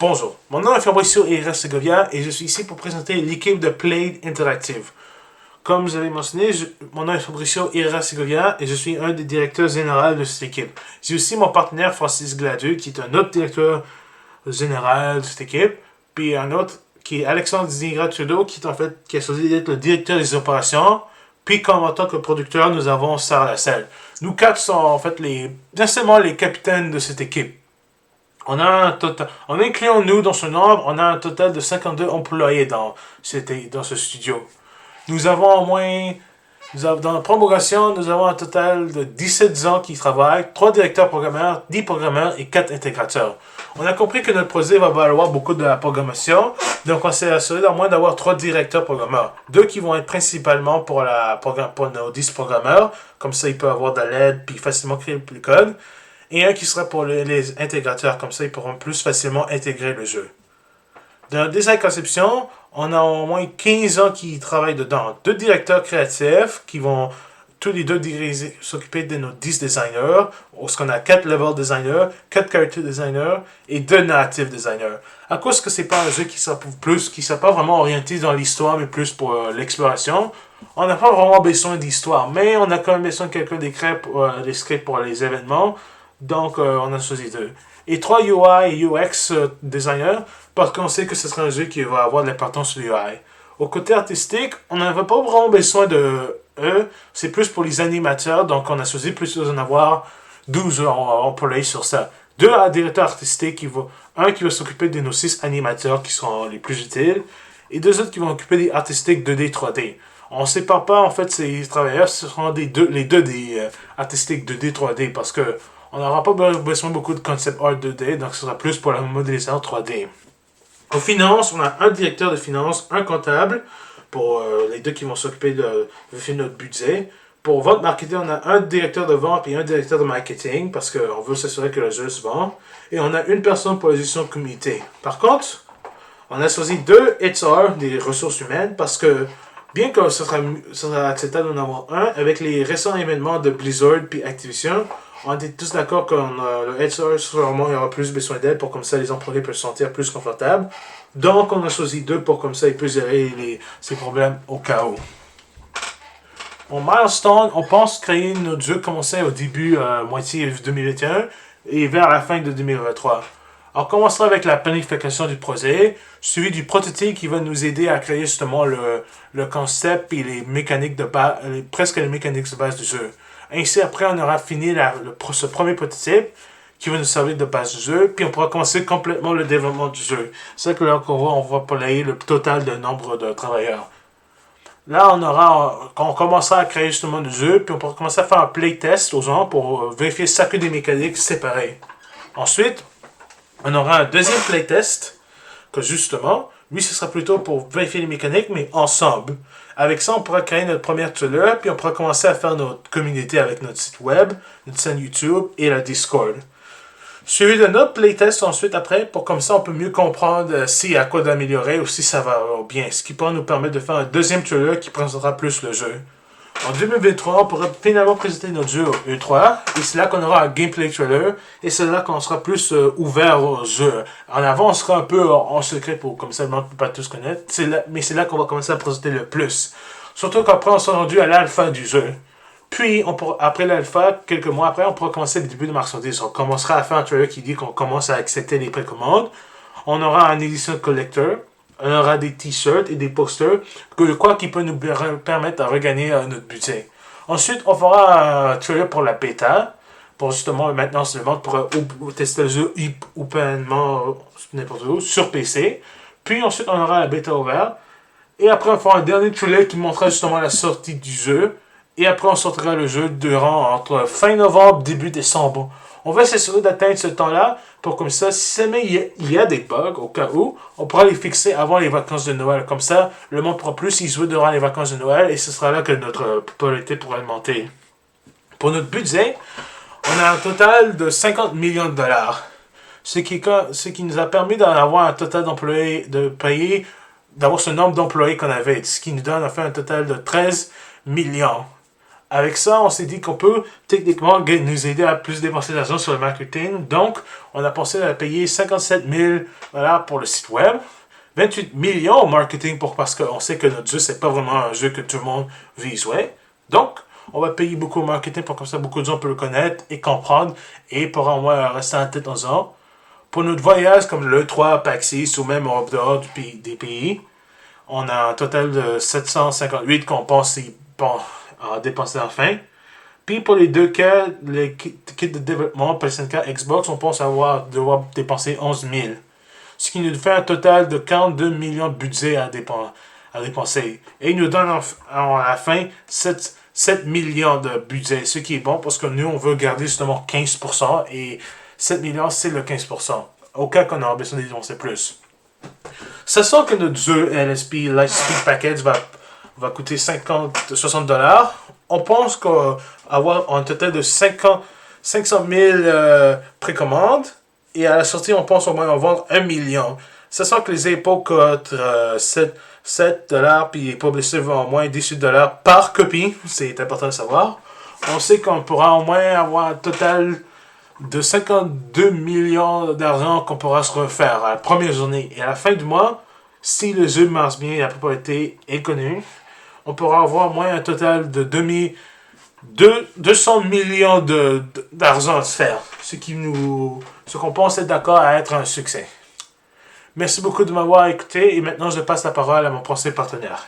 Bonjour, mon nom est Fabricio Herrera Segovia et je suis ici pour présenter l'équipe de Played Interactive. Comme vous avez mentionné, mon nom est Fabricio Herrera Segovia et je suis un des directeurs généraux de cette équipe. J'ai aussi mon partenaire Francis Gladieux qui est un autre directeur général de cette équipe, puis un autre qui est Alexandre Zingra-Trudeau qui est choisi d'être le directeur des opérations, puis comme en tant que producteur, nous avons Sarah Lasselle. Nous quatre sommes essentiellement les capitaines de cette équipe. On a un total, en incluant nous dans ce nombre, on a un total de 52 employés dans ce studio. Nous avons dans la promulgation, nous avons un total de 17 gens qui travaillent, 3 directeurs programmeurs, 10 programmeurs et 4 intégrateurs. On a compris que notre projet va valoir beaucoup de la programmation, donc on s'est assuré d'au moins d'avoir 3 directeurs programmeurs. 2 qui vont être principalement pour nos 10 programmeurs, comme ça ils peuvent avoir de l'aide puis facilement créer le code. Et un qui sera pour les intégrateurs, comme ça ils pourront plus facilement intégrer le jeu. Dans le design conception, on a au moins 15 ans qui travaillent dedans. 2 directeurs créatifs qui vont tous les deux s'occuper de nos 10 designers, ce qu'on a 4 level designers, 4 character designers et 2 native designers. À cause que c'est pas un jeu qui sera pas vraiment orienté dans l'histoire, mais plus pour l'exploration, on n'a pas vraiment besoin d'histoire, mais on a quand même besoin de quelqu'un des scripts pour les événements. Donc, on a choisi 2. Et 3 UI et UX designers, parce qu'on sait que ce sera un jeu qui va avoir de l'importance sur l'UI. Au côté artistique, on n'avait pas vraiment besoin de eux. C'est plus pour les animateurs, donc on a choisi plus d'en avoir 12 employés sur ça. 2 directeurs artistiques, un qui va s'occuper de nos 6 animateurs qui seront les plus utiles, et 2 autres qui vont s'occuper des artistiques 2D, 3D. On ne sépare pas, en fait, ces travailleurs, ce seront les deux des artistiques 2D, 3D, parce que on n'aura pas besoin beaucoup de concept art 2D, donc ce sera plus pour la modélisation 3D. Aux finances, on a un directeur de finances, un comptable, pour les 2 qui vont s'occuper de faire notre budget. Pour vente marketing, on a un directeur de vente et un directeur de marketing, parce qu'on veut s'assurer que le jeu se vend. Et on a une personne pour la gestion de communauté. Par contre, on a choisi 2 HR, des ressources humaines, parce que bien que ce sera acceptable d'en avoir un, avec les récents événements de Blizzard puis Activision, on est tous d'accord que le HR, sûrement, il y aura plus besoin d'aide pour comme ça les employés peuvent se sentir plus confortables. Donc, on a choisi 2 pour comme ça ils peuvent gérer ces problèmes au cas où. En milestone, on pense créer notre jeu commencer au début, moitié 2021 et vers la fin de 2023. On commencera avec la planification du projet, suivi du prototype qui va nous aider à créer justement le concept et les mécaniques de base, presque les mécaniques de base du jeu. Ainsi, après, on aura fini ce premier prototype qui va nous servir de base du jeu, puis on pourra commencer complètement le développement du jeu. C'est que là, on va player le total de nombre de travailleurs. Là, on commencera à créer justement le jeu, puis on pourra commencer à faire un playtest aux gens pour vérifier chacune des mécaniques séparées. Ensuite, on aura un deuxième playtest, que justement, lui, ce sera plutôt pour vérifier les mécaniques, mais ensemble. Avec ça, on pourra créer notre première trailer, puis on pourra commencer à faire notre communauté avec notre site web, notre chaîne YouTube et la Discord. Suivi de notre playtest ensuite après, pour comme ça on peut mieux comprendre s'il y a quoi d'améliorer ou si ça va bien. Ce qui pourra nous permettre de faire un deuxième trailer qui présentera plus le jeu. En 2023, on pourra finalement présenter notre jeu au E3, et c'est là qu'on aura un gameplay trailer, et c'est là qu'on sera plus ouvert au jeu. En avant, on sera un peu en secret pour comme ça le monde ne peut pas tous connaître, mais c'est là qu'on va commencer à présenter le plus. Surtout qu'après, on sera rendu à l'alpha du jeu. Puis, après l'alpha, quelques mois après, on pourra commencer le début de marchandise. On commencera à faire un trailer qui dit qu'on commence à accepter les précommandes. On aura un édition collector. On aura des t-shirts et des posters, quoi qui peut nous permettre de regagner notre budget. Ensuite, on fera un trailer pour la bêta, pour justement maintenant se vendre pour tester le jeu ouvertement n'importe où, sur PC. Puis ensuite, on aura la bêta ouverte. Et après, on fera un dernier trailer qui montrera justement la sortie du jeu. Et après, on sortira le jeu entre fin novembre et début décembre. On va s'assurer d'atteindre ce temps-là pour comme ça, si jamais il y a des bugs, au cas où, on pourra les fixer avant les vacances de Noël. Comme ça, le monde pourra plus y jouer durant les vacances de Noël et ce sera là que notre popularité pourra monter. Pour notre budget, on a un total de 50 millions de dollars. Ce qui nous a permis d'avoir un total d'employés, d'avoir ce nombre d'employés qu'on avait. Ce qui nous donne en fait un total de 13 millions. Avec ça, on s'est dit qu'on peut techniquement nous aider à plus dépenser d'argent sur le marketing. Donc, on a pensé à payer 57 000 $ pour le site web, 28 millions au marketing parce qu'on sait que notre jeu, c'est pas vraiment un jeu que tout le monde veut jouer. Donc, on va payer beaucoup au marketing pour comme ça beaucoup de gens peuvent le connaître et comprendre et pourra au moins rester en tête en disant. Pour notre voyage comme le 3 Paxis ou même en dehors des pays, on a un total de 758 qu'on pense à dépenser en fin. Puis pour les deux cas, les kits de développement PlayStation 4 Xbox, on pense devoir dépenser 11 000. Ce qui nous fait un total de 42 millions de budget à dépenser. Et il nous donne à la fin 7 millions de budget, ce qui est bon parce que nous, on veut garder justement 15% et 7 millions, c'est le 15%. Au cas qu'on aura besoin de dépenser plus. Sachant que notre jeu LSP Lightspeed Package va coûter 60 $, on pense qu'avoir un total de 500 000 précommandes et à la sortie, on pense au moins en vendre 1 million. Sachant que les impôts coûtent 7 $ puis les publicités vont au moins 18 $ par copie, c'est important de savoir. On sait qu'on pourra au moins avoir un total de 52 millions d'argent qu'on pourra se refaire à la première journée. Et à la fin du mois, si le jeu marche bien et la propriété est connue, on pourra avoir au moins un total de 200 millions d'argent à se faire. Ce qu'on pense être d'accord à être un succès. Merci beaucoup de m'avoir écouté et maintenant je passe la parole à mon prochain partenaire.